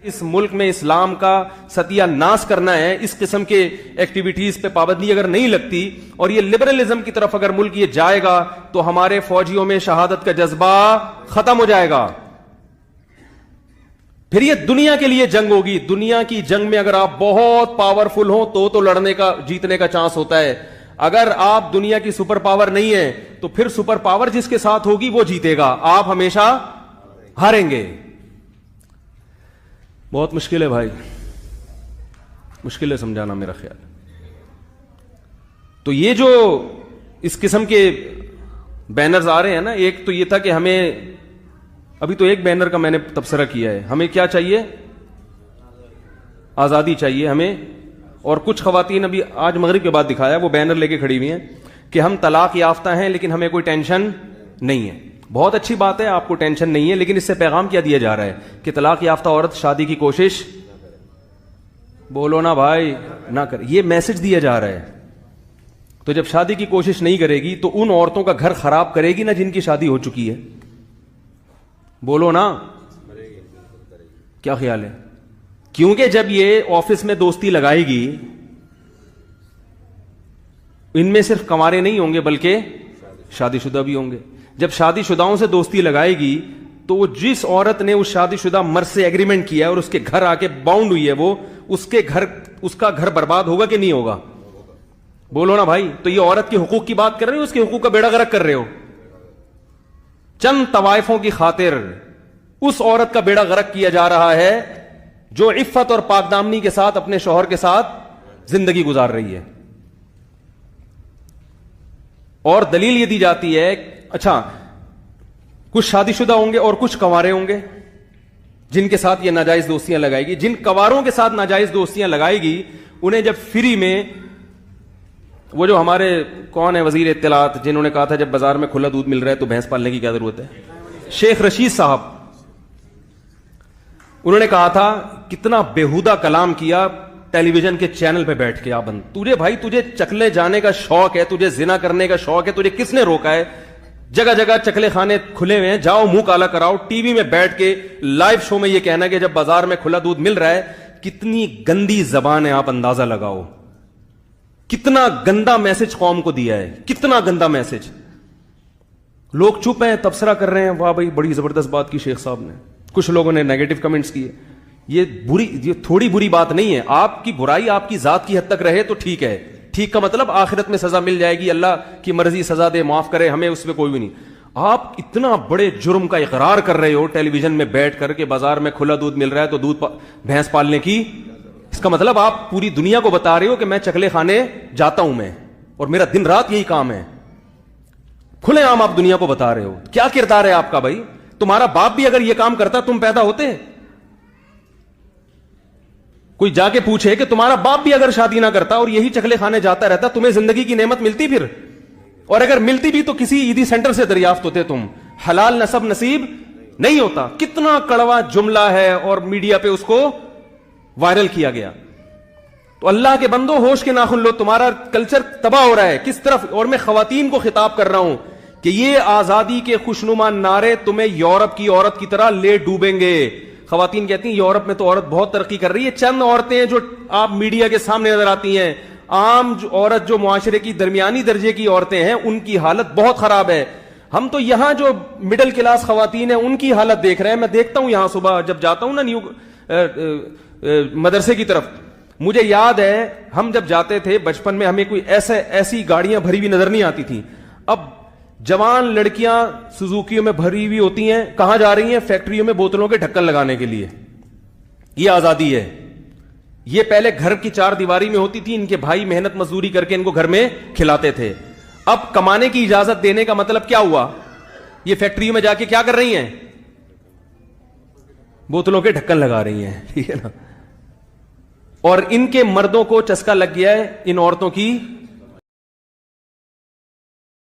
اس ملک میں اسلام کا ستیہ ناش کرنا ہے، اس قسم کے ایکٹیویٹیز پہ پابندی اگر نہیں لگتی اور یہ لبرلزم کی طرف اگر ملک یہ جائے گا تو ہمارے فوجیوں میں شہادت کا جذبہ ختم ہو جائے گا. پھر یہ دنیا کے لیے جنگ ہوگی. دنیا کی جنگ میں اگر آپ بہت پاورفل ہوں تو لڑنے کا جیتنے کا چانس ہوتا ہے. اگر آپ دنیا کی سپر پاور نہیں ہے تو پھر سپر پاور جس کے ساتھ ہوگی وہ جیتے گا، آپ ہمیشہ ہاریں گے. بہت مشکل ہے بھائی، مشکل ہے سمجھانا میرا خیال. تو یہ جو اس قسم کے بینرز آ رہے ہیں نا، ایک تو یہ تھا کہ ہمیں ابھی تو ایک بینر کا میں نے تبصرہ کیا ہے، ہمیں کیا چاہیے؟ آزادی چاہیے ہمیں. اور کچھ خواتین ابھی آج مغرب کے بعد دکھایا وہ بینر لے کے کھڑی ہوئی ہیں کہ ہم طلاق یافتہ ہیں لیکن ہمیں کوئی ٹینشن نہیں ہے. بہت اچھی بات ہے، آپ کو ٹینشن نہیں ہے، لیکن اس سے پیغام کیا دیا جا رہا ہے کہ طلاق یافتہ عورت شادی کی کوشش بولو نا بھائی نہ کرے. یہ میسج دیا جا رہا ہے. تو جب شادی کی کوشش نہیں کرے گی تو ان عورتوں کا گھر خراب کرے گی نا جن کی شادی ہو چکی ہے. بولو نا، کیا خیال ہے؟ کیونکہ جب یہ آفس میں دوستی لگائے گی، ان میں صرف کنوارے نہیں ہوں گے بلکہ شادی شدہ بھی ہوں گے. جب شادی شدہوں سے دوستی لگائے گی تو وہ جس عورت نے اس شادی شدہ مرد سے ایگریمنٹ کیا ہے اور اس کے گھر آ کے باؤنڈ ہوئی ہے، وہ اس کا گھر برباد ہوگا کہ نہیں ہوگا؟ بولو نا بھائی. تو یہ عورت کے حقوق کی بات کر رہے ہو، اس کے حقوق کا بیڑا غرق کر رہے ہو. چند طوائفوں کی خاطر اس عورت کا بیڑا غرق کیا جا رہا ہے جو عفت اور پاک دامنی کے ساتھ اپنے شوہر کے ساتھ زندگی گزار رہی ہے. اور دلیل یہ دی جاتی ہے، اچھا کچھ شادی شدہ ہوں گے اور کچھ کنوارے ہوں گے جن کے ساتھ یہ ناجائز دوستیاں لگائے گی. جن کنواروں کے ساتھ ناجائز دوستیاں لگائے گی انہیں جب فری میں، وہ جو ہمارے کون ہے وزیر اطلاعات جنہوں نے کہا تھا جب بازار میں کھلا دودھ مل رہا ہے تو بھینس پالنے کی کیا ضرورت ہے، شیخ رشید صاحب، انہوں نے کہا تھا کتنا بیہودہ کلام کیا ٹیلی ویژن کے چینل پہ بیٹھ کے. آپ تجھے بھائی تجھے چکلے جانے کا شوق ہے، تجھے زنا کرنے کا شوق ہے، تجھے کس نے روکا ہے؟ جگہ جگہ چکلے خانے کھلے ہوئے ہیں، جاؤ منہ کالا کراؤ. ٹی وی میں بیٹھ کے لائیو شو میں یہ کہنا کہ جب بازار میں کھلا دودھ مل رہا ہے، کتنی گندی زبان ہے. آپ اندازہ لگاؤ کتنا گندا میسج قوم کو دیا ہے، کتنا گندا میسج. لوگ چپ ہیں، تبصرہ کر رہے ہیں، واہ بھائی بڑی زبردست بات کی شیخ صاحب نے. کچھ لوگوں نے نیگیٹو کمنٹس کیے. یہ تھوڑی بری بات نہیں ہے. آپ کی برائی آپ کی ذات کی حد تک رہے تو ٹھیک ہے. ٹھیک کا مطلب آخرت میں سزا مل جائے گی، اللہ کی مرضی سزا دے معاف کرے، ہمیں اس پہ کوئی بھی نہیں. آپ اتنا بڑے جرم کا اقرار کر رہے ہو ٹیلی ویژن میں بیٹھ کر کے بازار میں کھلا دودھ مل رہا ہے تو بھینس پالنے کی، اس کا مطلب آپ پوری دنیا کو بتا رہے ہو کہ میں چکلے خانے جاتا ہوں میں اور میرا دن رات یہی کام ہے. کھلے عام آپ دنیا کو بتا رہے ہو. کیا کردار ہے آپ کا بھائی؟ تمہارا باپ بھی اگر یہ کام کرتا تم پیدا ہوتے؟ کوئی جا کے پوچھے کہ تمہارا باپ بھی اگر شادی نہ کرتا اور یہی چکلے خانے جاتا رہتا تمہیں زندگی کی نعمت ملتی پھر؟ اور اگر ملتی بھی تو کسی عیدی سینٹر سے دریافت ہوتے تم. حلال نسب نصیب نہیں ہوتا. کتنا کڑوا جملہ ہے اور میڈیا پہ اس کو وائرل کیا گیا. تو اللہ کے بندو ہوش کے ناخن لو، تمہارا کلچر تباہ ہو رہا ہے. کس طرف؟ اور میں خواتین کو خطاب کر رہا ہوں کہ یہ آزادی کے خوشنما نعرے تمہیں یورپ کی عورت کی طرح لے ڈوبیں گے. خواتین کہتی ہیں یورپ میں تو عورت بہت ترقی کر رہی ہے. چند عورتیں ہیں جو آپ میڈیا کے سامنے نظر آتی ہیں. عام عورت جو معاشرے کی درمیانی درجے کی عورتیں ہیں ان کی حالت بہت خراب ہے. ہم تو یہاں جو مڈل کلاس خواتین ہیں ان کی حالت دیکھ رہے ہیں. میں دیکھتا ہوں یہاں صبح جب جاتا ہوں نا نیو مدرسے کی طرف، مجھے یاد ہے ہم جب جاتے تھے بچپن میں ہمیں کوئی ایسی گاڑیاں بھری ہوئی نظر نہیں آتی تھیں. اب جوان لڑکیاں سوزوکیوں میں بھری ہوئی ہوتی ہیں. کہاں جا رہی ہیں؟ فیکٹریوں میں بوتلوں کے ڈھکن لگانے کے لیے. یہ آزادی ہے. یہ پہلے گھر کی چار دیواری میں ہوتی تھی، ان کے بھائی محنت مزدوری کر کے ان کو گھر میں کھلاتے تھے. اب کمانے کی اجازت دینے کا مطلب کیا ہوا؟ یہ فیکٹریوں میں جا کے کیا کر رہی ہیں؟ بوتلوں کے ڈھکن لگا رہی ہیں. ٹھیک ہے نا. اور ان کے مردوں کو چسکا لگ گیا ہے ان عورتوں کی